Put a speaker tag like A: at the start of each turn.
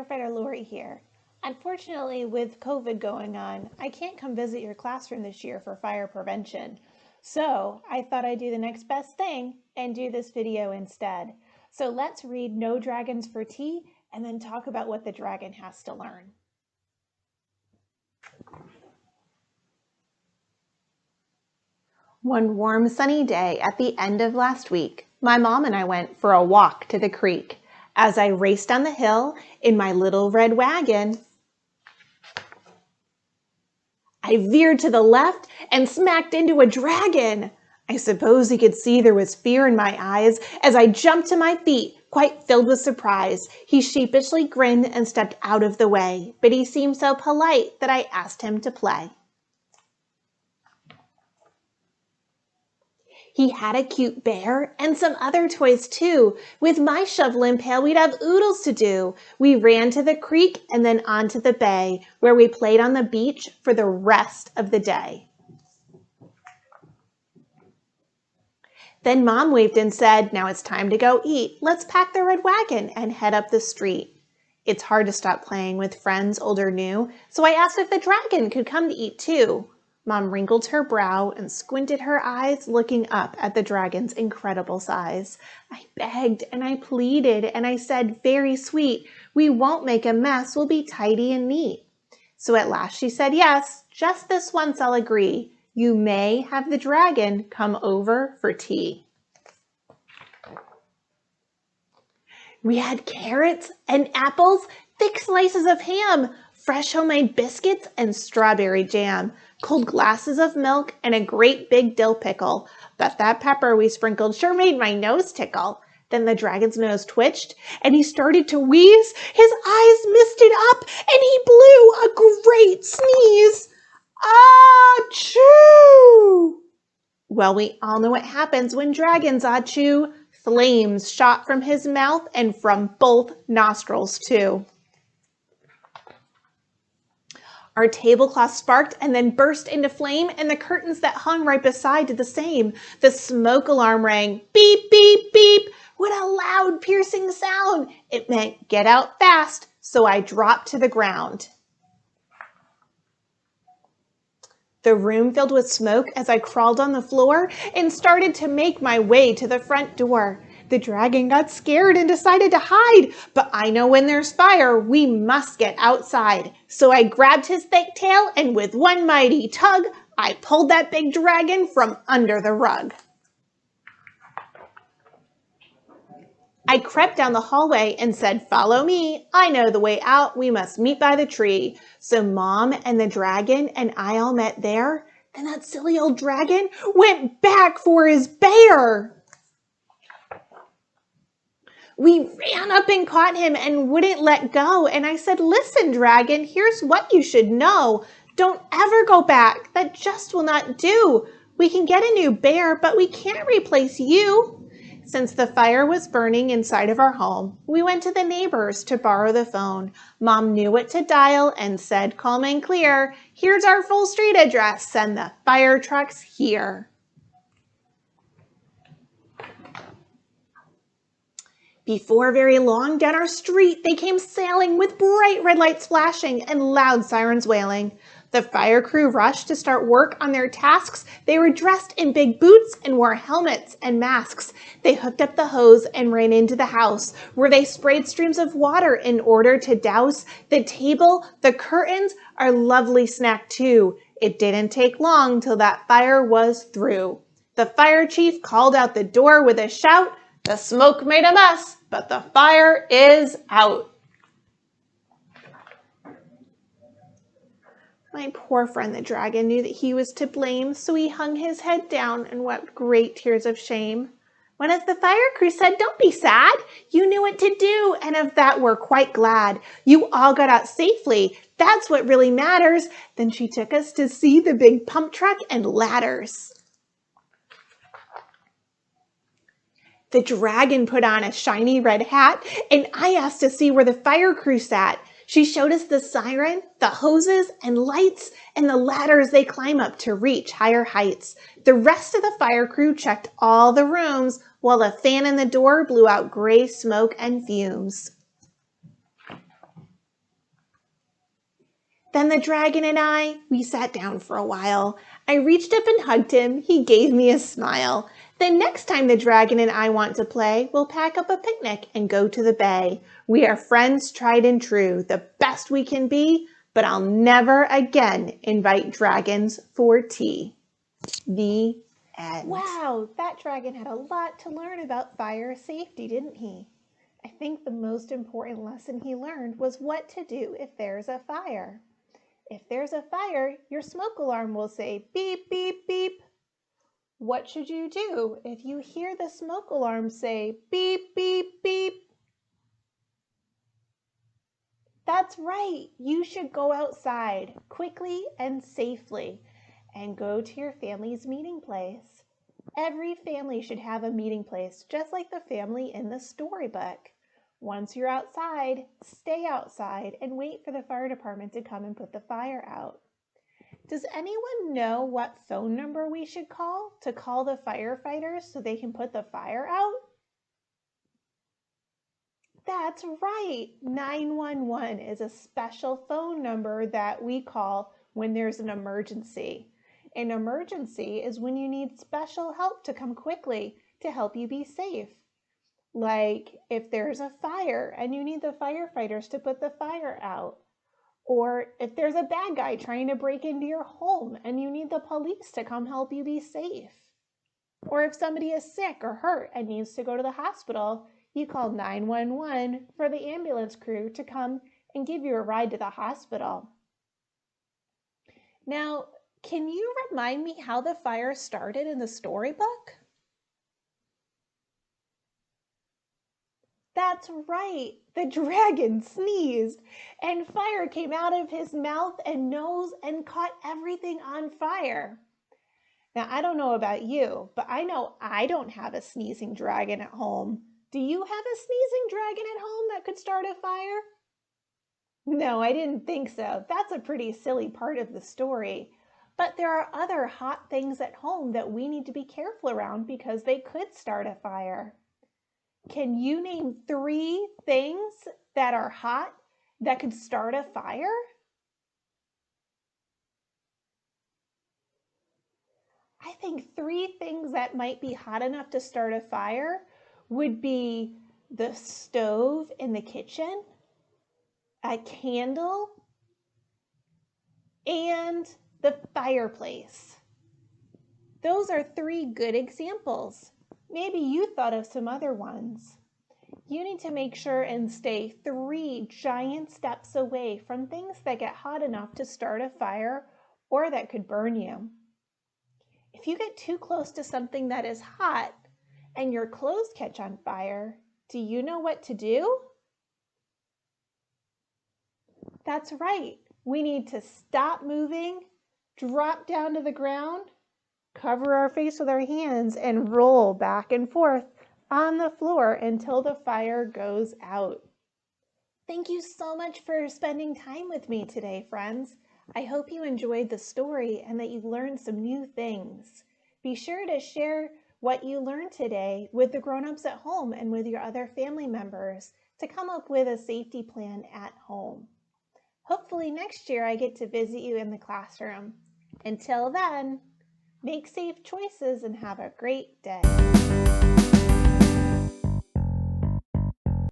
A: Firefighter Lauri here. Unfortunately, with COVID going on, I can't come visit your classroom this year for fire prevention. So I thought I'd do the next best thing and do this video instead. So let's read No Dragons for Tea and then talk about what the dragon has to learn. One warm sunny day at the end of last week, my mom and I went for a walk to the creek. As I raced down the hill in my little red wagon, I veered to the left and smacked into a dragon. I suppose he could see there was fear in my eyes as I jumped to my feet, quite filled with surprise. He sheepishly grinned and stepped out of the way, but he seemed so polite that I asked him to play. He had a cute bear and some other toys too. With my shovel and pail, we'd have oodles to do. We ran to the creek and then onto the bay, where we played on the beach for the rest of the day. Then Mom waved and said, "Now it's time to go eat. Let's pack the red wagon and head up the street." It's hard to stop playing with friends, old or new, so I asked if the dragon could come to eat too. Mom wrinkled her brow and squinted her eyes, looking up at the dragon's incredible size. I begged and I pleaded and I said, "Very sweet, we won't make a mess, we'll be tidy and neat." So at last she said, "Yes, just this once I'll agree. You may have the dragon come over for tea." We had carrots and apples, thick slices of ham, fresh homemade biscuits and strawberry jam, cold glasses of milk, and a great big dill pickle. But that pepper we sprinkled sure made my nose tickle. Then the dragon's nose twitched, and he started to wheeze. His eyes misted up, and he blew a great sneeze. Achoo! Well, we all know what happens when dragons achoo. Flames shot from his mouth and from both nostrils too. Our tablecloth sparked and then burst into flame, and the curtains that hung right beside did the same. The smoke alarm rang. Beep, beep, beep. What a loud, piercing sound. It meant get out fast, so I dropped to the ground. The room filled with smoke as I crawled on the floor and started to make my way to the front door. The dragon got scared and decided to hide, but I know when there's fire, we must get outside. So I grabbed his thick tail and with one mighty tug, I pulled that big dragon from under the rug. I crept down the hallway and said, "Follow me. I know the way out. We must meet by the tree." So Mom and the dragon and I all met there. Then that silly old dragon went back for his bear. We ran up and caught him and wouldn't let go. And I said, "Listen, dragon, here's what you should know. Don't ever go back. That just will not do. We can get a new bear, but we can't replace you." Since the fire was burning inside of our home, we went to the neighbors to borrow the phone. Mom knew what to dial and said calm and clear, "Here's our full street address. Send the fire trucks here." Before very long, down our street, they came sailing with bright red lights flashing and loud sirens wailing. The fire crew rushed to start work on their tasks. They were dressed in big boots and wore helmets and masks. They hooked up the hose and ran into the house, where they sprayed streams of water in order to douse the table, the curtains, our lovely snack too. It didn't take long till that fire was through. The fire chief called out the door with a shout, "The smoke made a mess, but the fire is out." My poor friend the dragon knew that he was to blame, so he hung his head down and wept great tears of shame. When as the fire crew said, "Don't be sad, you knew what to do, and of that we're quite glad. You all got out safely, that's what really matters." Then she took us to see the big pump truck and ladders. The dragon put on a shiny red hat, and I asked to see where the fire crew sat. She showed us the siren, the hoses and lights, and the ladders they climb up to reach higher heights. The rest of the fire crew checked all the rooms, while the fan in the door blew out gray smoke and fumes. Then the dragon and we sat down for a while. I reached up and hugged him. He gave me a smile. Then next time the dragon and I want to play, we'll pack up a picnic and go to the bay. We are friends tried and true, the best we can be, but I'll never again invite dragons for tea. The end. Wow, that dragon had a lot to learn about fire safety, didn't he? I think the most important lesson he learned was what to do if there's a fire. If there's a fire, your smoke alarm will say beep, beep, beep. What should you do if you hear the smoke alarm say beep, beep, beep? That's right. You should go outside quickly and safely and go to your family's meeting place. Every family should have a meeting place, just like the family in the storybook. Once you're outside, stay outside and wait for the fire department to come and put the fire out. Does anyone know what phone number we should call to call the firefighters so they can put the fire out? That's right. 911 is a special phone number that we call when there's an emergency. An emergency is when you need special help to come quickly to help you be safe. Like if there's a fire and you need the firefighters to put the fire out. Or if there's a bad guy trying to break into your home and you need the police to come help you be safe. Or if somebody is sick or hurt and needs to go to the hospital, you call 911 for the ambulance crew to come and give you a ride to the hospital. Now, can you remind me how the fire started in the storybook? That's right, the dragon sneezed and fire came out of his mouth and nose and caught everything on fire. Now, I don't know about you, but I know I don't have a sneezing dragon at home. Do you have a sneezing dragon at home that could start a fire? No, I didn't think so. That's a pretty silly part of the story. But there are other hot things at home that we need to be careful around because they could start a fire. Can you name 3 things that are hot that could start a fire? I think 3 things that might be hot enough to start a fire would be the stove in the kitchen, a candle, and the fireplace. Those are 3 good examples. Maybe you thought of some other ones. You need to make sure and stay 3 giant steps away from things that get hot enough to start a fire or that could burn you. If you get too close to something that is hot and your clothes catch on fire, do you know what to do? That's right. We need to stop moving, drop down to the ground, cover our face with our hands, and roll back and forth on the floor until the fire goes out. Thank you so much for spending time with me today, friends. I hope you enjoyed the story and that you learned some new things. Be sure to share what you learned today with the grown-ups at home and with your other family members to come up with a safety plan at home. Hopefully next year I get to visit you in the classroom. Until then, make safe choices and have a great day.